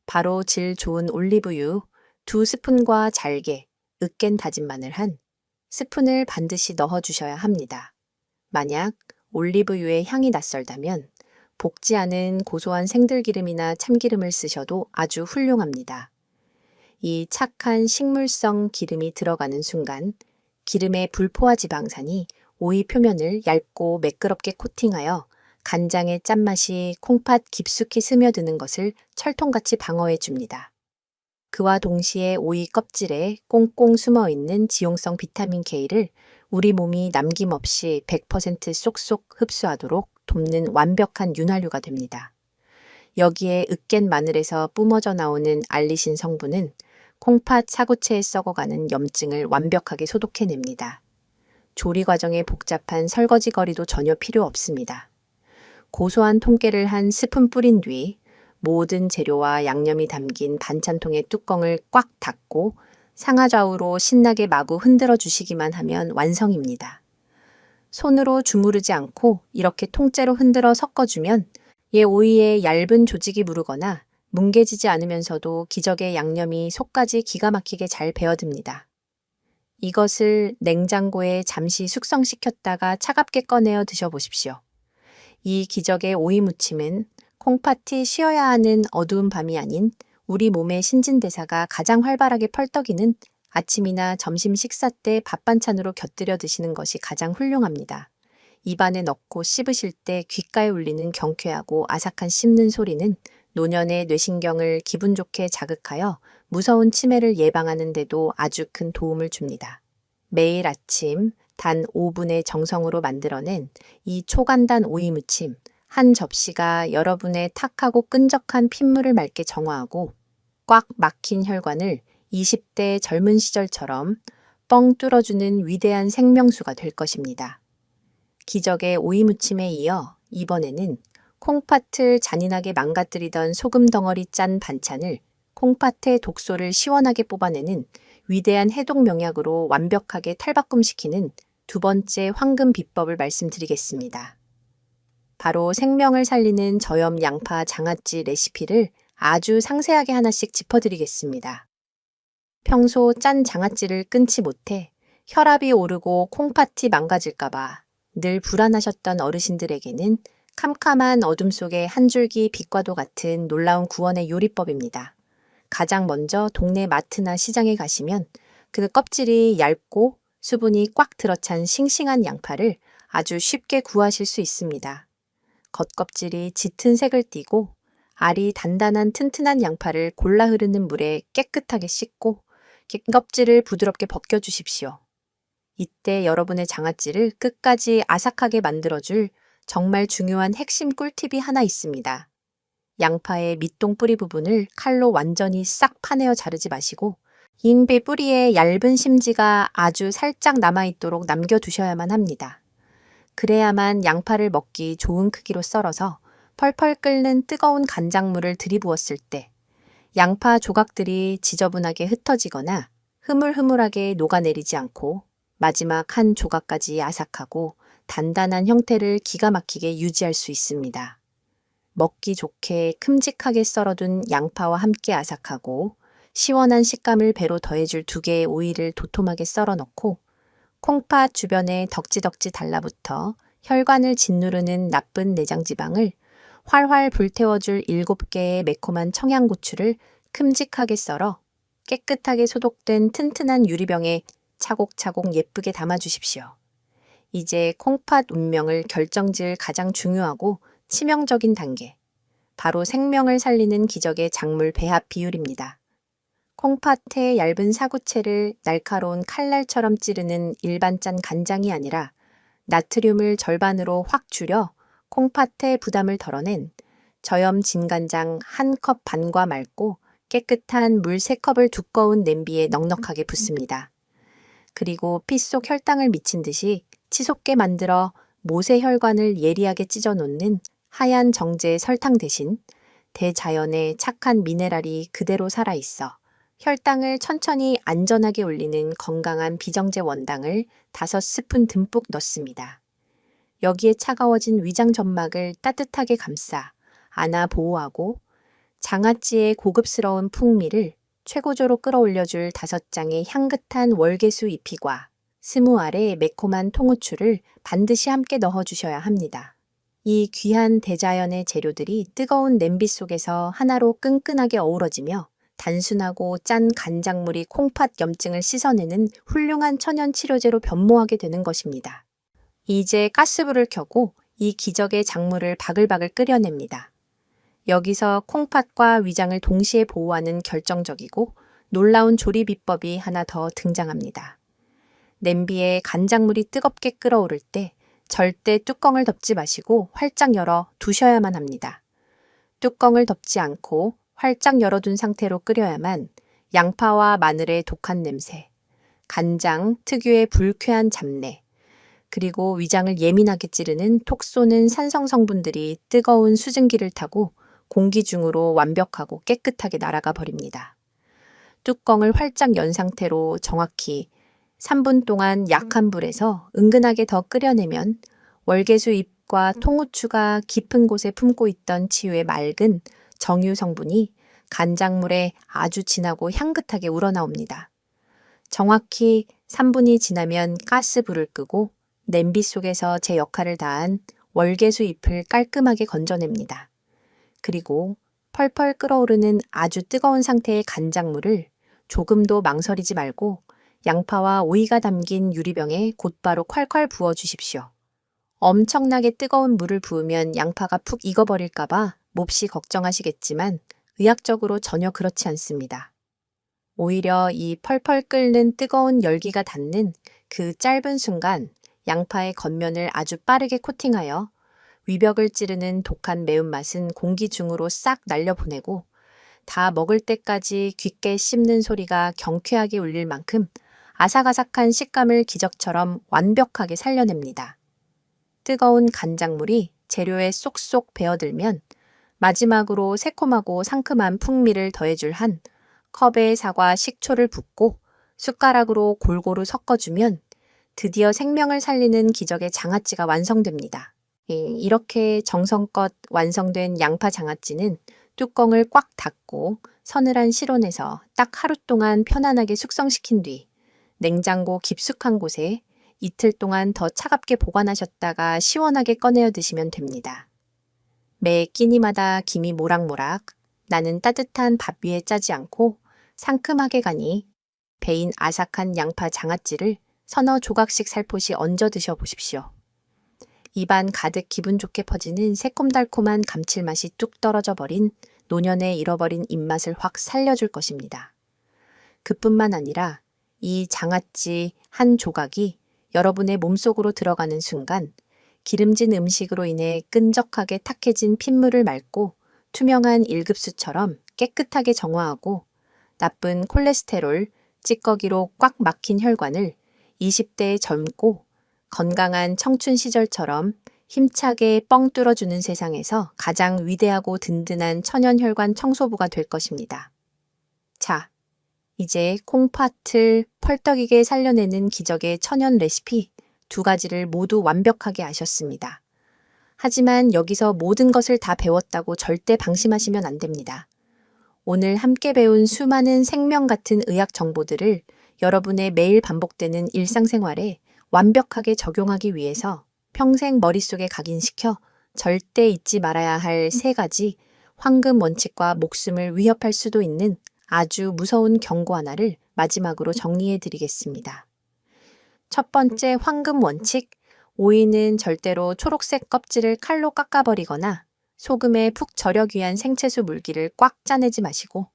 바로 질 좋은 올리브유 2스푼과 잘게, 으깬 다진 마늘 1스푼을 반드시 넣어주셔야 합니다. 만약 올리브유의 향이 낯설다면 볶지 않은 고소한 생들기름이나 참기름을 쓰셔도 아주 훌륭합니다. 이 착한 식물성 기름이 들어가는 순간 기름의 불포화 지방산이 오이 표면을 얇고 매끄럽게 코팅하여 간장의 짠맛이 콩팥 깊숙이 스며드는 것을 철통같이 방어해 줍니다. 그와 동시에 오이 껍질에 꽁꽁 숨어있는 지용성 비타민 K를 우리 몸이 남김없이 100% 쏙쏙 흡수하도록 돕는 완벽한 윤활유가 됩니다. 여기에 으깬 마늘에서 뿜어져 나오는 알리신 성분은 콩팥 사구체에 썩어가는 염증을 완벽하게 소독해냅니다. 조리 과정에 복잡한 설거지 거리도 전혀 필요 없습니다. 고소한 통깨를 1스푼 뿌린 뒤 모든 재료와 양념이 담긴 반찬통의 뚜껑을 꽉 닫고 상하좌우로 신나게 마구 흔들어 주시기만 하면 완성입니다. 손으로 주무르지 않고 이렇게 통째로 흔들어 섞어주면 오이에 얇은 조직이 무르거나 뭉개지지 않으면서도 기적의 양념이 속까지 기가 막히게 잘 배어듭니다. 이것을 냉장고에 잠시 숙성시켰다가 차갑게 꺼내어 드셔보십시오. 이 기적의 오이 무침은 콩팥이 쉬어야 하는 어두운 밤이 아닌 우리 몸의 신진대사가 가장 활발하게 펄떡이는 아침이나 점심 식사 때 밥 반찬으로 곁들여 드시는 것이 가장 훌륭합니다. 입안에 넣고 씹으실 때 귓가에 울리는 경쾌하고 아삭한 씹는 소리는 노년의 뇌신경을 기분 좋게 자극하여 무서운 치매를 예방하는 데도 아주 큰 도움을 줍니다. 매일 아침 단 5분의 정성으로 만들어낸 이 초간단 오이 무침, 한 접시가 여러분의 탁하고 끈적한 핏물을 맑게 정화하고 꽉 막힌 혈관을 20대 젊은 시절처럼 뻥 뚫어주는 위대한 생명수가 될 것입니다. 기적의 오이 무침에 이어 이번에는 콩팥을 잔인하게 망가뜨리던 소금 덩어리 짠 반찬을 콩팥의 독소를 시원하게 뽑아내는 위대한 해독 명약으로 완벽하게 탈바꿈시키는 두 번째 황금 비법을 말씀드리겠습니다. 바로 생명을 살리는 저염 양파 장아찌 레시피를 아주 상세하게 하나씩 짚어드리겠습니다. 평소 짠 장아찌를 끊지 못해 혈압이 오르고 콩팥이 망가질까봐 늘 불안하셨던 어르신들에게는 캄캄한 어둠 속의 한 줄기 빛과도 같은 놀라운 구원의 요리법입니다. 가장 먼저 동네 마트나 시장에 가시면 그 껍질이 얇고 수분이 꽉 들어찬 싱싱한 양파를 아주 쉽게 구하실 수 있습니다. 겉껍질이 짙은 색을 띠고 알이 단단한 튼튼한 양파를 골라 흐르는 물에 깨끗하게 씻고 껍질을 부드럽게 벗겨주십시오. 이때 여러분의 장아찌를 끝까지 아삭하게 만들어줄 정말 중요한 핵심 꿀팁이 하나 있습니다. 양파의 밑동 뿌리 부분을 칼로 완전히 싹 파내어 자르지 마시고 흰배 뿌리에 얇은 심지가 아주 살짝 남아있도록 남겨두셔야만 합니다. 그래야만 양파를 먹기 좋은 크기로 썰어서 펄펄 끓는 뜨거운 간장물을 들이부었을 때 양파 조각들이 지저분하게 흩어지거나 흐물흐물하게 녹아내리지 않고 마지막 한 조각까지 아삭하고 단단한 형태를 기가 막히게 유지할 수 있습니다. 먹기 좋게 큼직하게 썰어둔 양파와 함께 아삭하고 시원한 식감을 배로 더해줄 두 개의 오이를 도톰하게 썰어 넣고 콩팥 주변에 덕지덕지 달라붙어 혈관을 짓누르는 나쁜 내장지방을 활활 불태워줄 7개의 매콤한 청양고추를 큼직하게 썰어 깨끗하게 소독된 튼튼한 유리병에 차곡차곡 예쁘게 담아주십시오. 이제 콩팥 운명을 결정지을 가장 중요하고 치명적인 단계, 바로 생명을 살리는 기적의 작물 배합 비율입니다. 콩팥의 얇은 사구채를 날카로운 칼날처럼 찌르는 일반 짠 간장이 아니라 나트륨을 절반으로 확 줄여 콩팥의 부담을 덜어낸 저염 진간장 1컵 반과 맑고 깨끗한 물 3컵을 두꺼운 냄비에 넉넉하게 붓습니다. 그리고 피 속 혈당을 미친 듯이 치솟게 만들어 모세혈관을 예리하게 찢어 놓는 하얀 정제 설탕 대신 대자연의 착한 미네랄이 그대로 살아있어 혈당을 천천히 안전하게 올리는 건강한 비정제 원당을 5스푼 듬뿍 넣습니다. 여기에 차가워진 위장 점막을 따뜻하게 감싸 안아 보호하고 장아찌의 고급스러운 풍미를 최고조로 끌어올려줄 5장의 향긋한 월계수 잎이과 20알의 매콤한 통후추를 반드시 함께 넣어주셔야 합니다. 이 귀한 대자연의 재료들이 뜨거운 냄비 속에서 하나로 끈끈하게 어우러지며 단순하고 짠 간장물이 콩팥 염증을 씻어내는 훌륭한 천연 치료제로 변모하게 되는 것입니다. 이제 가스불을 켜고 이 기적의 작물을 바글바글 끓여냅니다. 여기서 콩팥과 위장을 동시에 보호하는 결정적이고 놀라운 조리 비법이 하나 더 등장합니다. 냄비에 간장물이 뜨겁게 끓어오를 때 절대 뚜껑을 덮지 마시고 활짝 열어 두셔야만 합니다. 뚜껑을 덮지 않고 활짝 열어둔 상태로 끓여야만 양파와 마늘의 독한 냄새, 간장 특유의 불쾌한 잡내, 그리고 위장을 예민하게 찌르는 톡 쏘는 산성 성분들이 뜨거운 수증기를 타고 공기 중으로 완벽하고 깨끗하게 날아가 버립니다. 뚜껑을 활짝 연 상태로 정확히 3분 동안 약한 불에서 은근하게 더 끓여내면 월계수 잎과 통후추가 깊은 곳에 품고 있던 치유의 맑은 정유 성분이 간장물에 아주 진하고 향긋하게 우러나옵니다. 정확히 3분이 지나면 가스불을 끄고 냄비 속에서 제 역할을 다한 월계수 잎을 깔끔하게 건져냅니다. 그리고 펄펄 끓어오르는 아주 뜨거운 상태의 간장물을 조금도 망설이지 말고 양파와 오이가 담긴 유리병에 곧바로 콸콸 부어주십시오. 엄청나게 뜨거운 물을 부으면 양파가 푹 익어버릴까봐 몹시 걱정하시겠지만 의학적으로 전혀 그렇지 않습니다. 오히려 이 펄펄 끓는 뜨거운 열기가 닿는 그 짧은 순간 양파의 겉면을 아주 빠르게 코팅하여 위벽을 찌르는 독한 매운맛은 공기 중으로 싹 날려보내고 다 먹을 때까지 깊게 씹는 소리가 경쾌하게 울릴 만큼 아삭아삭한 식감을 기적처럼 완벽하게 살려냅니다. 뜨거운 간장물이 재료에 쏙쏙 배어들면 마지막으로 새콤하고 상큼한 풍미를 더해줄 한 컵에 사과 식초를 붓고 숟가락으로 골고루 섞어주면 드디어 생명을 살리는 기적의 장아찌가 완성됩니다. 이렇게 정성껏 완성된 양파 장아찌는 뚜껑을 꽉 닫고 서늘한 실온에서 딱 하루 동안 편안하게 숙성시킨 뒤 냉장고 깊숙한 곳에 이틀 동안 더 차갑게 보관하셨다가 시원하게 꺼내어 드시면 됩니다. 매 끼니마다 김이 모락모락, 나는 따뜻한 밥 위에 짜지 않고 상큼하게 가니 배인 아삭한 양파 장아찌를 서너 조각씩 살포시 얹어 드셔보십시오. 입안 가득 기분 좋게 퍼지는 새콤달콤한 감칠맛이 뚝 떨어져 버린 노년에 잃어버린 입맛을 확 살려줄 것입니다. 그뿐만 아니라 이 장아찌 한 조각이 여러분의 몸속으로 들어가는 순간 기름진 음식으로 인해 끈적하게 탁해진 핏물을 맑고 투명한 일급수처럼 깨끗하게 정화하고 나쁜 콜레스테롤, 찌꺼기로 꽉 막힌 혈관을 20대의 젊고 건강한 청춘 시절처럼 힘차게 뻥 뚫어주는 세상에서 가장 위대하고 든든한 천연혈관 청소부가 될 것입니다. 자, 이제 콩팥을 펄떡이게 살려내는 기적의 천연 레시피 2가지를 모두 완벽하게 아셨습니다. 하지만 여기서 모든 것을 다 배웠다고 절대 방심하시면 안 됩니다. 오늘 함께 배운 수많은 생명 같은 의학 정보들을 여러분의 매일 반복되는 일상생활에 완벽하게 적용하기 위해서 평생 머릿속에 각인시켜 절대 잊지 말아야 할 3가지 황금 원칙과 목숨을 위협할 수도 있는 아주 무서운 경고 하나를 마지막으로 정리해 드리겠습니다. 첫 번째 황금 원칙, 오이는 절대로 초록색 껍질을 칼로 깎아버리거나 소금에 푹 절여 귀한 생채소 물기를 꽉 짜내지 마시고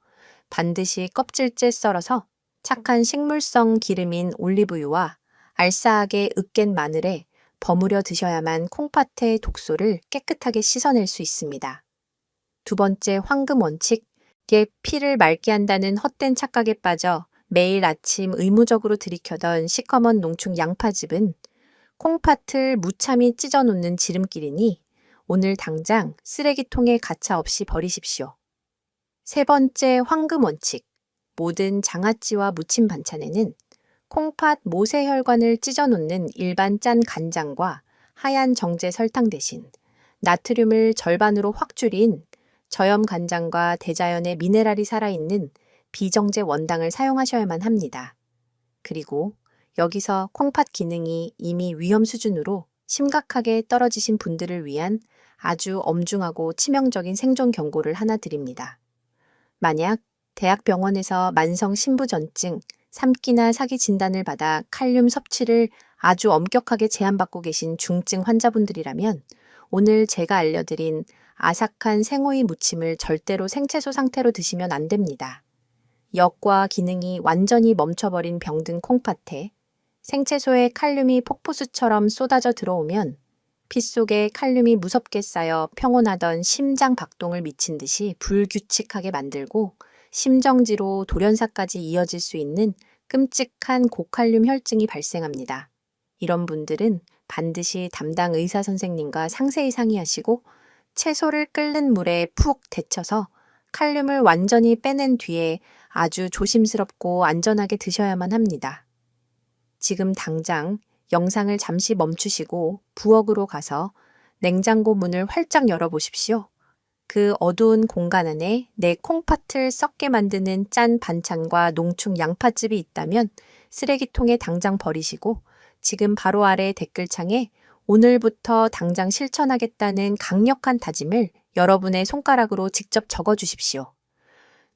반드시 껍질째 썰어서 착한 식물성 기름인 올리브유와 알싸하게 으깬 마늘에 버무려 드셔야만 콩팥의 독소를 깨끗하게 씻어낼 수 있습니다. 2번째 황금 원칙, 피를 맑게 한다는 헛된 착각에 빠져 매일 아침 의무적으로 들이켜던 시커먼 농축 양파즙은 콩팥을 무참히 찢어놓는 지름길이니 오늘 당장 쓰레기통에 가차없이 버리십시오. 3번째 황금 원칙, 모든 장아찌와 무침 반찬에는 콩팥 모세혈관을 찢어놓는 일반 짠 간장과 하얀 정제 설탕 대신 나트륨을 절반으로 확 줄인 저염 간장과 대자연의 미네랄이 살아있는 비정제 원당을 사용하셔야만 합니다. 그리고 여기서 콩팥 기능이 이미 위험 수준으로 심각하게 떨어지신 분들을 위한 아주 엄중하고 치명적인 생존 경고를 하나 드립니다. 만약 대학병원에서 만성 신부전증, 3기나 사기 진단을 받아 칼륨 섭취를 아주 엄격하게 제한받고 계신 중증 환자분들이라면 오늘 제가 알려드린 아삭한 생오이 무침을 절대로 생채소 상태로 드시면 안 됩니다. 역과 기능이 완전히 멈춰버린 병든 콩팥에 생채소의 칼륨이 폭포수처럼 쏟아져 들어오면 피 속에 칼륨이 무섭게 쌓여 평온하던 심장 박동을 미친 듯이 불규칙하게 만들고 심정지로 돌연사까지 이어질 수 있는 끔찍한 고칼륨 혈증이 발생합니다. 이런 분들은 반드시 담당 의사 선생님과 상세히 상의하시고 채소를 끓는 물에 푹 데쳐서 칼륨을 완전히 빼낸 뒤에 아주 조심스럽고 안전하게 드셔야만 합니다. 지금 당장 영상을 잠시 멈추시고 부엌으로 가서 냉장고 문을 활짝 열어보십시오. 그 어두운 공간 안에 내 콩팥을 썩게 만드는 짠 반찬과 농축 양파즙이 있다면 쓰레기통에 당장 버리시고 지금 바로 아래 댓글창에 오늘부터 당장 실천하겠다는 강력한 다짐을 여러분의 손가락으로 직접 적어주십시오.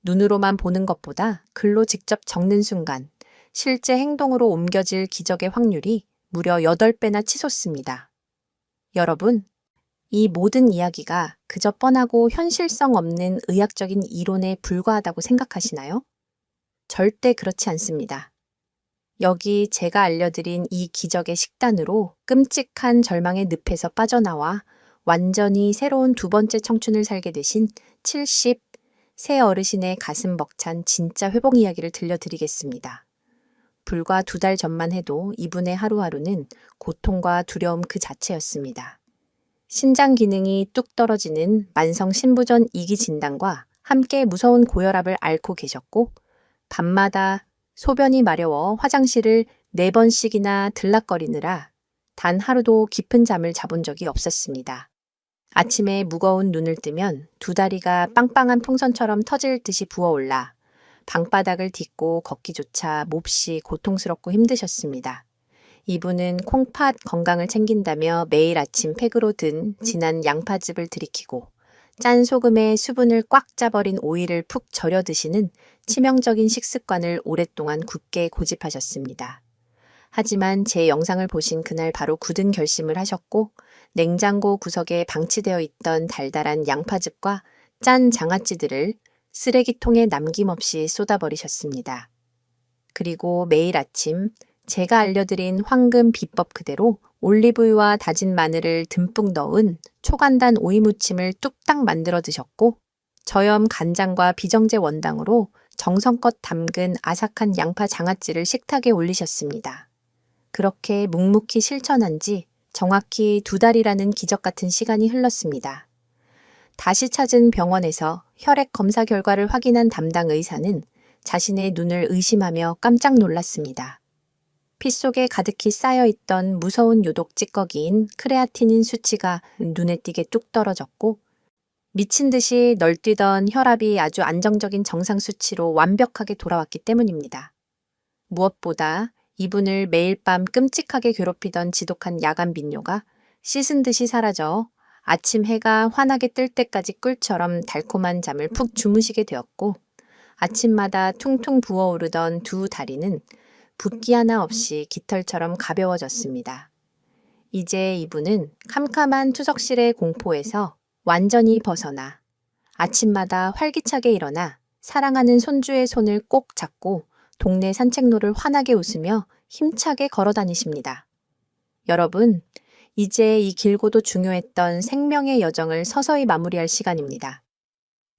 눈으로만 보는 것보다 글로 직접 적는 순간 실제 행동으로 옮겨질 기적의 확률이 무려 8배나 치솟습니다. 여러분, 이 모든 이야기가 그저 뻔하고 현실성 없는 의학적인 이론에 불과하다고 생각하시나요? 절대 그렇지 않습니다. 여기 제가 알려드린 이 기적의 식단으로 끔찍한 절망의 늪에서 빠져나와 완전히 새로운 두 번째 청춘을 살게 되신 70세 어르신의 가슴 벅찬 진짜 회복 이야기를 들려드리겠습니다. 불과 2달 전만 해도 이분의 하루하루는 고통과 두려움 그 자체였습니다. 신장 기능이 뚝 떨어지는 만성 신부전 2기 진단과 함께 무서운 고혈압을 앓고 계셨고 밤마다 소변이 마려워 화장실을 4번씩이나 들락거리느라 단 하루도 깊은 잠을 자본 적이 없었습니다. 아침에 무거운 눈을 뜨면 2다리가 빵빵한 풍선처럼 터질 듯이 부어올라 방바닥을 딛고 걷기조차 몹시 고통스럽고 힘드셨습니다. 이분은 콩팥 건강을 챙긴다며 매일 아침 팩으로 든 진한 양파즙을 들이키고 짠 소금에 수분을 꽉 짜버린 오이를 푹 절여 드시는 치명적인 식습관을 오랫동안 굳게 고집하셨습니다. 하지만 제 영상을 보신 그날 바로 굳은 결심을 하셨고 냉장고 구석에 방치되어 있던 달달한 양파즙과 짠 장아찌들을 쓰레기통에 남김없이 쏟아버리셨습니다. 그리고 매일 아침 제가 알려드린 황금 비법 그대로 올리브유와 다진 마늘을 듬뿍 넣은 초간단 오이 무침을 뚝딱 만들어 드셨고 저염 간장과 비정제 원당으로 정성껏 담근 아삭한 양파 장아찌를 식탁에 올리셨습니다. 그렇게 묵묵히 실천한 지 정확히 2달이라는 기적 같은 시간이 흘렀습니다. 다시 찾은 병원에서 혈액 검사 결과를 확인한 담당 의사는 자신의 눈을 의심하며 깜짝 놀랐습니다. 피 속에 가득히 쌓여있던 무서운 요독 찌꺼기인 크레아티닌 수치가 눈에 띄게 뚝 떨어졌고 미친 듯이 널뛰던 혈압이 아주 안정적인 정상 수치로 완벽하게 돌아왔기 때문입니다. 무엇보다 이분을 매일 밤 끔찍하게 괴롭히던 지독한 야간 빈뇨가 씻은 듯이 사라져 아침 해가 환하게 뜰 때까지 꿀처럼 달콤한 잠을 푹 주무시게 되었고 아침마다 퉁퉁 부어오르던 2다리는 붓기 하나 없이 깃털처럼 가벼워졌습니다. 이제 이분은 캄캄한 투석실의 공포에서 완전히 벗어나 아침마다 활기차게 일어나 사랑하는 손주의 손을 꼭 잡고 동네 산책로를 환하게 웃으며 힘차게 걸어 다니십니다. 여러분, 이제 이 길고도 중요했던 생명의 여정을 서서히 마무리할 시간입니다.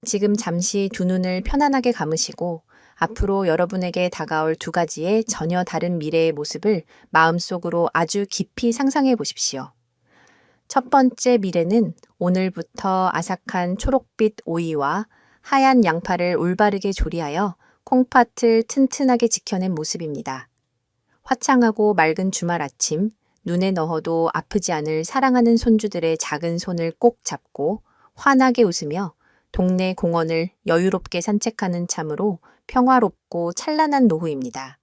지금 잠시 두 눈을 편안하게 감으시고 앞으로 여러분에게 다가올 2가지의 전혀 다른 미래의 모습을 마음속으로 아주 깊이 상상해 보십시오. 첫 번째 미래는 오늘부터 아삭한 초록빛 오이와 하얀 양파를 올바르게 조리하여 콩팥을 튼튼하게 지켜낸 모습입니다. 화창하고 맑은 주말 아침, 눈에 넣어도 아프지 않을 사랑하는 손주들의 작은 손을 꼭 잡고 환하게 웃으며 동네 공원을 여유롭게 산책하는 참으로 평화롭고 찬란한 노후입니다.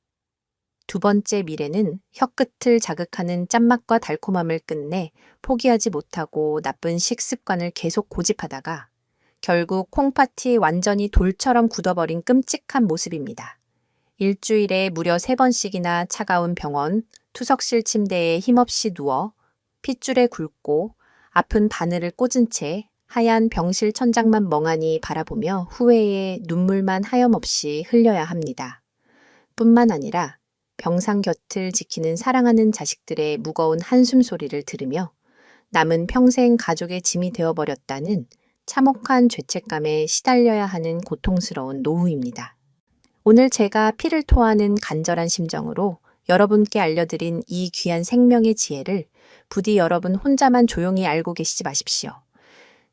2번째 미래는 혀끝을 자극하는 짠맛과 달콤함을 끝내 포기하지 못하고 나쁜 식습관을 계속 고집하다가 결국 콩팥이 완전히 돌처럼 굳어버린 끔찍한 모습입니다. 일주일에 무려 3번씩이나 차가운 병원, 투석실 침대에 힘없이 누워 핏줄에 굵고 아픈 바늘을 꽂은 채 하얀 병실 천장만 멍하니 바라보며 후회에 눈물만 하염없이 흘려야 합니다. 뿐만 아니라 병상 곁을 지키는 사랑하는 자식들의 무거운 한숨 소리를 들으며 남은 평생 가족의 짐이 되어버렸다는 참혹한 죄책감에 시달려야 하는 고통스러운 노후입니다. 오늘 제가 피를 토하는 간절한 심정으로 여러분께 알려드린 이 귀한 생명의 지혜를 부디 여러분 혼자만 조용히 알고 계시지 마십시오.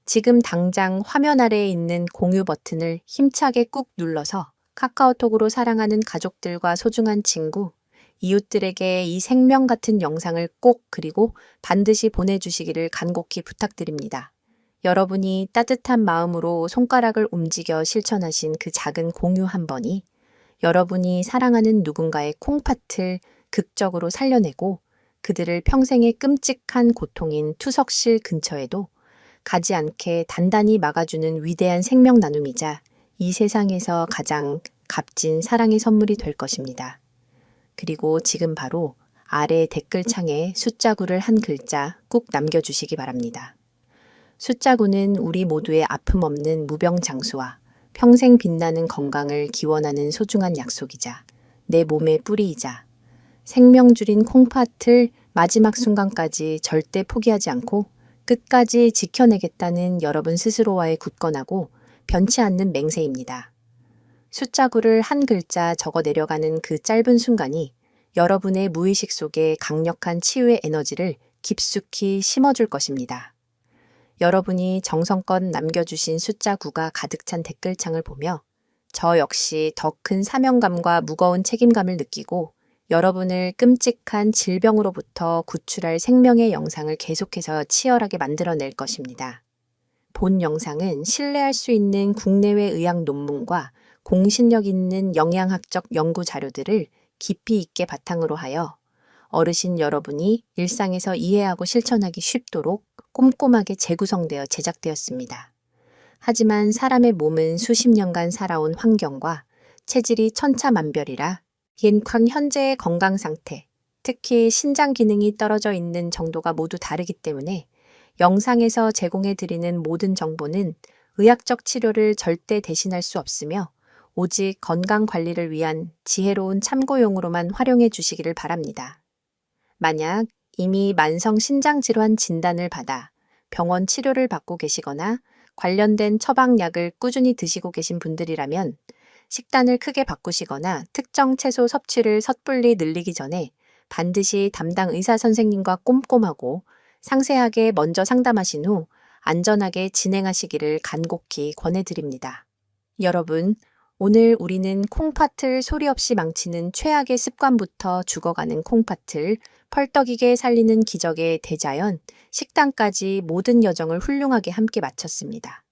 지금 당장 화면 아래에 있는 공유 버튼을 힘차게 꾹 눌러서 카카오톡으로 사랑하는 가족들과 소중한 친구, 이웃들에게 이 생명 같은 영상을 꼭 그리고 반드시 보내주시기를 간곡히 부탁드립니다. 여러분이 따뜻한 마음으로 손가락을 움직여 실천하신 그 작은 공유 한 번이 여러분이 사랑하는 누군가의 콩팥을 극적으로 살려내고 그들을 평생의 끔찍한 고통인 투석실 근처에도 가지 않게 단단히 막아주는 위대한 생명 나눔이자 이 세상에서 가장 값진 사랑의 선물이 될 것입니다. 그리고 지금 바로 아래 댓글창에 숫자 9를 한 글자 꾹 남겨주시기 바랍니다. 숫자 9는 우리 모두의 아픔 없는 무병장수와 평생 빛나는 건강을 기원하는 소중한 약속이자 내 몸의 뿌리이자 생명줄인 콩팥을 마지막 순간까지 절대 포기하지 않고 끝까지 지켜내겠다는 여러분 스스로와의 굳건하고 변치 않는 맹세입니다. 숫자 9를 한 글자 적어 내려가는 그 짧은 순간이 여러분의 무의식 속에 강력한 치유의 에너지를 깊숙이 심어줄 것입니다. 여러분이 정성껏 남겨주신 숫자 9가 가득 찬 댓글창을 보며 저 역시 더 큰 사명감과 무거운 책임감을 느끼고 여러분을 끔찍한 질병으로부터 구출할 생명의 영상을 계속해서 치열하게 만들어낼 것입니다. 본 영상은 신뢰할 수 있는 국내외 의학 논문과 공신력 있는 영양학적 연구 자료들을 깊이 있게 바탕으로 하여 어르신 여러분이 일상에서 이해하고 실천하기 쉽도록 꼼꼼하게 재구성되어 제작되었습니다. 하지만 사람의 몸은 수십 년간 살아온 환경과 체질이 천차만별이라 현재의 건강 상태, 특히 신장 기능이 떨어져 있는 정도가 모두 다르기 때문에 영상에서 제공해드리는 모든 정보는 의학적 치료를 절대 대신할 수 없으며 오직 건강 관리를 위한 지혜로운 참고용으로만 활용해 주시기를 바랍니다. 만약 이미 만성 신장질환 진단을 받아 병원 치료를 받고 계시거나 관련된 처방약을 꾸준히 드시고 계신 분들이라면 식단을 크게 바꾸시거나 특정 채소 섭취를 섣불리 늘리기 전에 반드시 담당 의사 선생님과 꼼꼼하고 상세하게 먼저 상담하신 후 안전하게 진행하시기를 간곡히 권해드립니다. 여러분, 오늘 우리는 콩팥을 소리 없이 망치는 최악의 습관부터 죽어가는 콩팥을 펄떡이게 살리는 기적의 대자연, 식단까지 모든 여정을 훌륭하게 함께 마쳤습니다.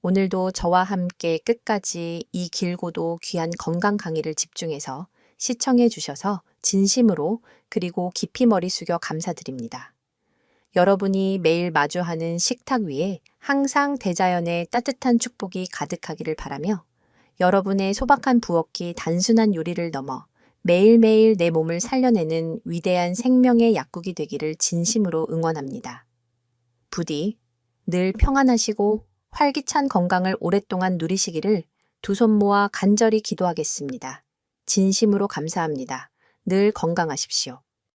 오늘도 저와 함께 끝까지 이 길고도 귀한 건강 강의를 집중해서 시청해 주셔서 진심으로 그리고 깊이 머리 숙여 감사드립니다. 여러분이 매일 마주하는 식탁 위에 항상 대자연의 따뜻한 축복이 가득하기를 바라며 여러분의 소박한 부엌이 단순한 요리를 넘어 매일매일 내 몸을 살려내는 위대한 생명의 약국이 되기를 진심으로 응원합니다. 부디 늘 평안하시고 활기찬 건강을 오랫동안 누리시기를 두 손 모아 간절히 기도하겠습니다. 진심으로 감사합니다. 늘 건강하십시오.